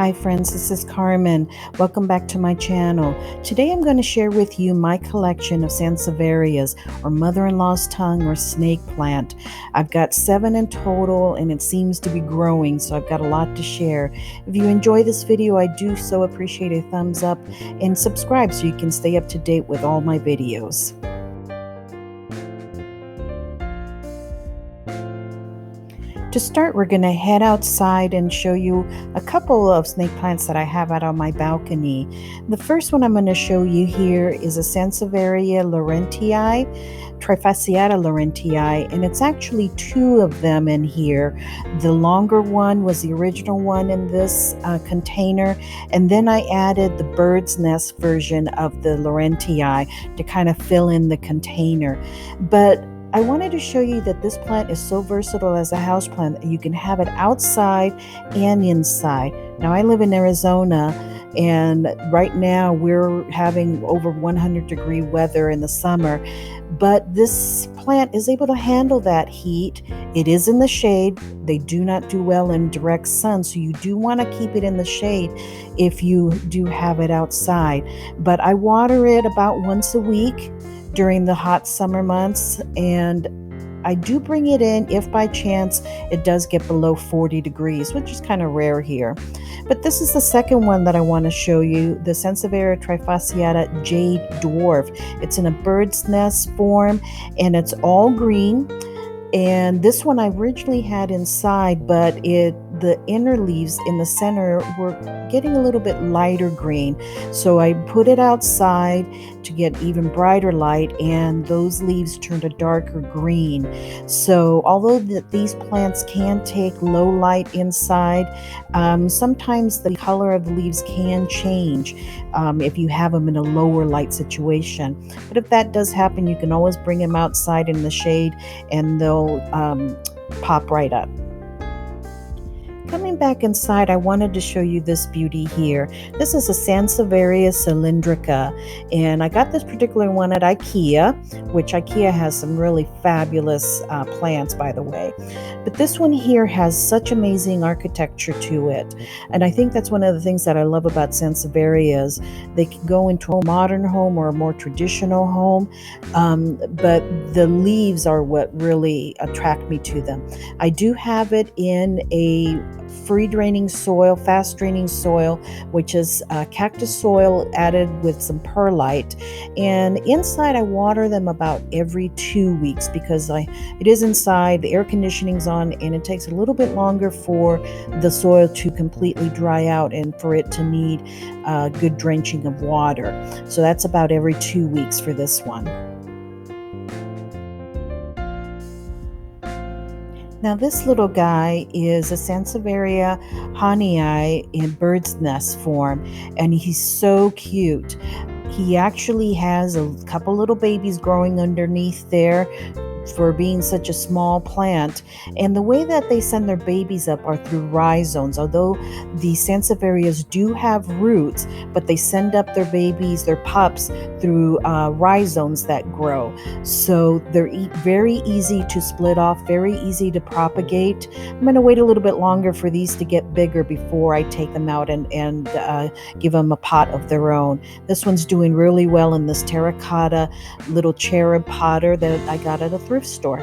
Hi friends, this is Carmen. Welcome back to my channel. Today I'm going to share with you my collection of Sansevierias, or mother-in-law's tongue, or snake plant. I've got 7 in total and it seems to be growing, so I've got a lot to share. If you enjoy this video, I do so appreciate a thumbs up and subscribe so you can stay up to date with all my videos. To start, we're going to head outside and show you a couple of snake plants that I have out on my balcony. The first one I'm going to show you here is a Sansevieria Trifasciata Laurentii, and it's actually 2 of them in here. The longer one was the original one in this container, and then I added the bird's nest version of the Laurentii to kind of fill in the container. But I wanted to show you that this plant is so versatile as a house plant. You can have it outside and inside. Now, I live in Arizona, and right now we're having over 100-degree weather in the summer, but this plant is able to handle that heat. It is in the shade. They do not do well in direct sun, so you do want to keep it in the shade if you do have it outside. But I water it about once a week during the hot summer months, and I do bring it in if by chance it does get below 40 degrees, which is kind of rare here. But this is the second one that I want to show you, the Sansevieria Trifasciata Jade Dwarf. It's in a bird's nest form and it's all green. And this one I originally had inside, but the inner leaves in the center were getting a little bit lighter green. So I put it outside to get even brighter light, and those leaves turned a darker green. So although these plants can take low light inside, sometimes the color of the leaves can change if you have them in a lower light situation. But if that does happen, you can always bring them outside in the shade and they'll pop right up. Coming back inside, I wanted to show you this beauty here. This is a Sansevieria cylindrica, and I got this particular one at IKEA, which IKEA has some really fabulous plants, by the way. But this one here has such amazing architecture to it, and I think that's one of the things that I love about Sansevierias. They can go into a modern home or a more traditional home, but the leaves are what really attract me to them. I do have it in a free draining soil, fast draining soil, which is cactus soil added with some perlite. And inside I water them about every 2 weeks because it is inside, the air conditioning's on, and it takes a little bit longer for the soil to completely dry out and for it to need good drenching of water. So that's about every 2 weeks for this one. Now this little guy is a Sansevieria Hanii in bird's nest form, and he's so cute. He actually has a couple little babies growing underneath there for being such a small plant, and the way that they send their babies up are through rhizomes. Although the Sansevierias do have roots, but they send up their babies, their pups, through rhizomes that grow. So they're very easy to split off, very easy to propagate. I'm going to wait a little bit longer for these to get bigger before I take them out and give them a pot of their own. This one's doing really well in this terracotta little cherub potter that I got at a thrift store.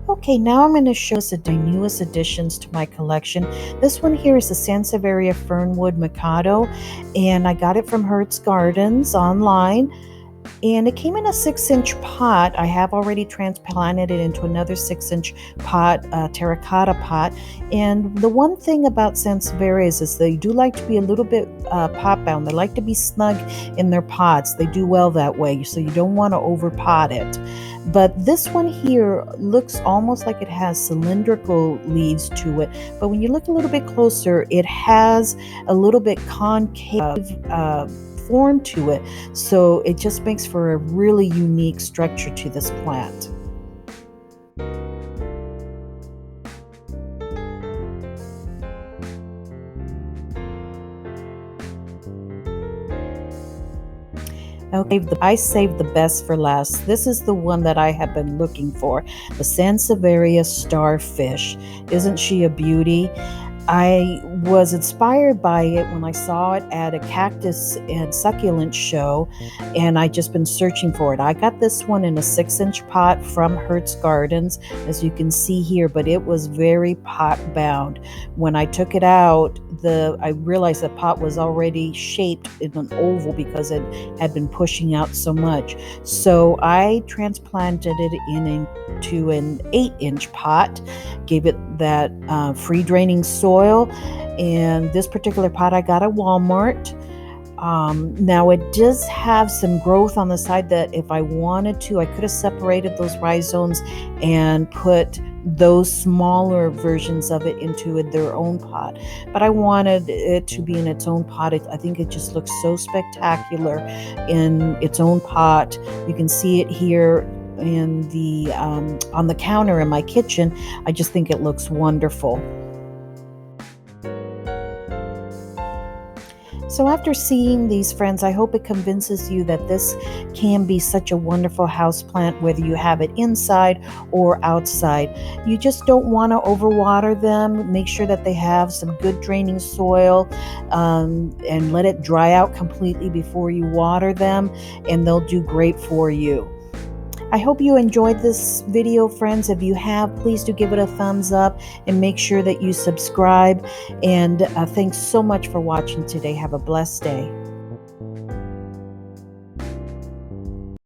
Okay, now I'm going to show us the newest additions to my collection. This one here is the Sansevieria Fernwood Mikado, and I got it from Hirt's Gardens online. And it came in a 6-inch pot. I have already transplanted it into another 6-inch pot, terracotta pot. And the one thing about Sansevierias is they do like to be a little bit pot bound. They like to be snug in their pots. They do well that way, so you don't want to over pot it. But this one here looks almost like it has cylindrical leaves to it. But when you look a little bit closer, it has a little bit concave form to it, so it just makes for a really unique structure to this plant. Okay, I saved the best for last. This is the one that I have been looking for, the Sansevieria Starfish. Isn't she a beauty? I was inspired by it when I saw it at a cactus and succulent show, and I just been searching for it. I got this one in a 6-inch pot from Hirt's Gardens, as you can see here, but it was very pot bound. When I took it out, I realized the pot was already shaped in an oval because it had been pushing out so much. So I transplanted it into an 8-inch pot, gave it that free draining soil, and this particular pot I got at Walmart. Now it does have some growth on the side that if I wanted to, I could have separated those rhizomes and put those smaller versions of it into their own pot. But I wanted it to be in its own pot. I think it just looks so spectacular in its own pot. You can see it here in the on the counter in my kitchen. I just think it looks wonderful. So after seeing these, friends, I hope it convinces you that this can be such a wonderful houseplant, whether you have it inside or outside. You just don't want to overwater them. Make sure that they have some good draining soil, and let it dry out completely before you water them, and they'll do great for you. I hope you enjoyed this video, friends. If you have, please do give it a thumbs up and make sure that you subscribe. And thanks so much for watching today. Have a blessed day.